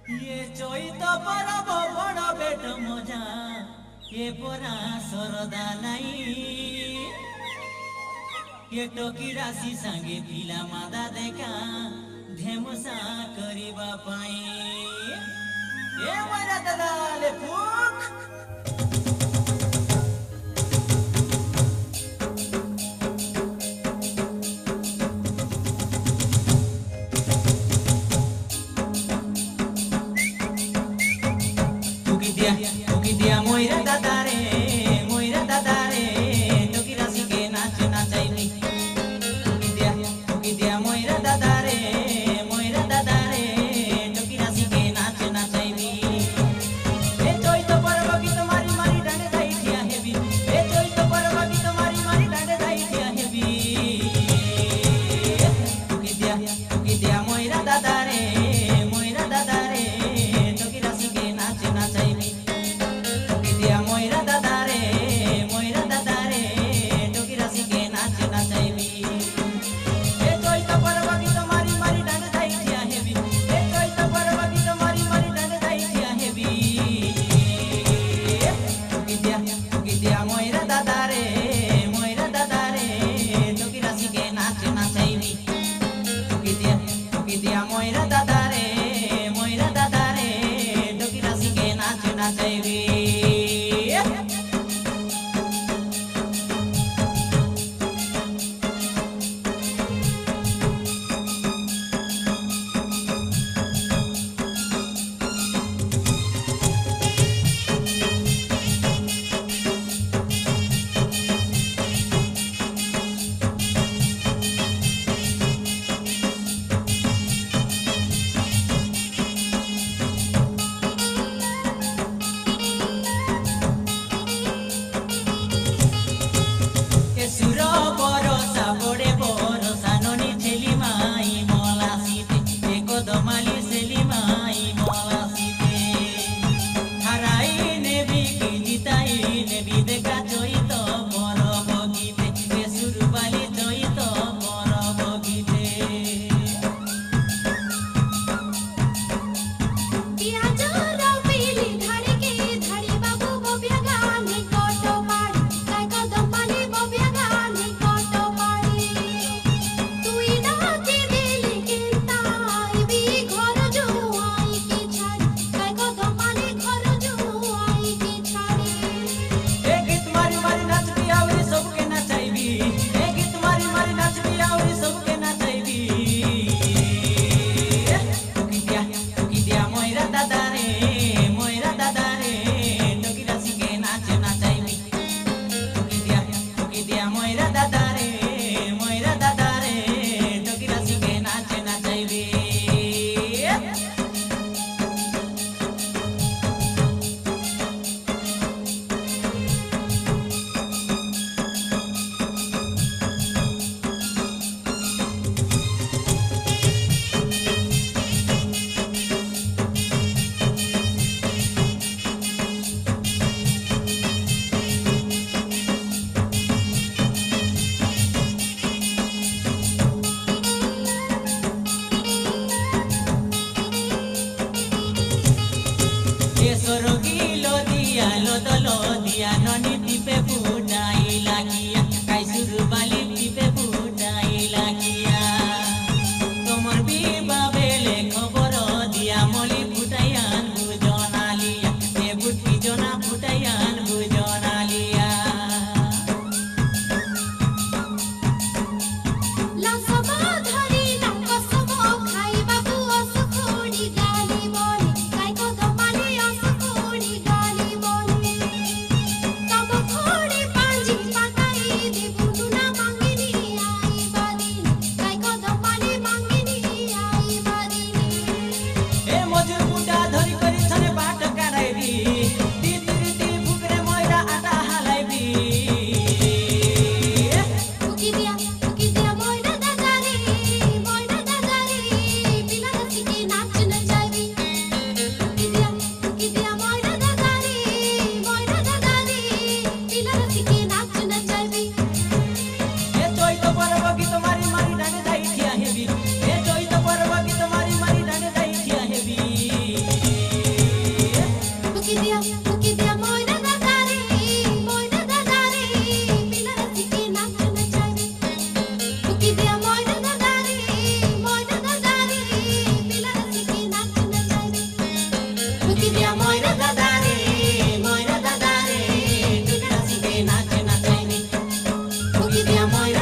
ये চৈত পরব বড় বেট মজা এ পরা সরদা নাই ये टोकी राशि संगे पिला मादा देखा ढेमुसा करिबा पाई ए मरा दलाले फुक तुकी दिया मोइरा दादा रे टोकी राशि के नाच नाचाइबी तुकी दिया मोइरा दादा रे टोकी राशि के नाच नाचाइबी ए चैत पर्व गीत मारी मारी डांडे दाई ठिया हेबी ए चैत पर्व गीत मारी मारी डांडे दाई ठिया हेबी तुकी दिया मोइरा दादा रे टोकी राशि के नाच नाचाइबी मोइरा दादा रे टोकी राशि के नाच नाचाइबी ए चैत पर्व गीत मारी मारी डांडे दाई ठिया हेबी ए चैत पर्व गीत मारी मारी डांडे दाई ठिया हेबी तुकी दिया मोइरा दादा रे टोकी राशि के नाच नाचाइबी तुकी दिया मोइरा दादा रे टोकी राशि के नाच नाचाइबी Thank you. ময়রা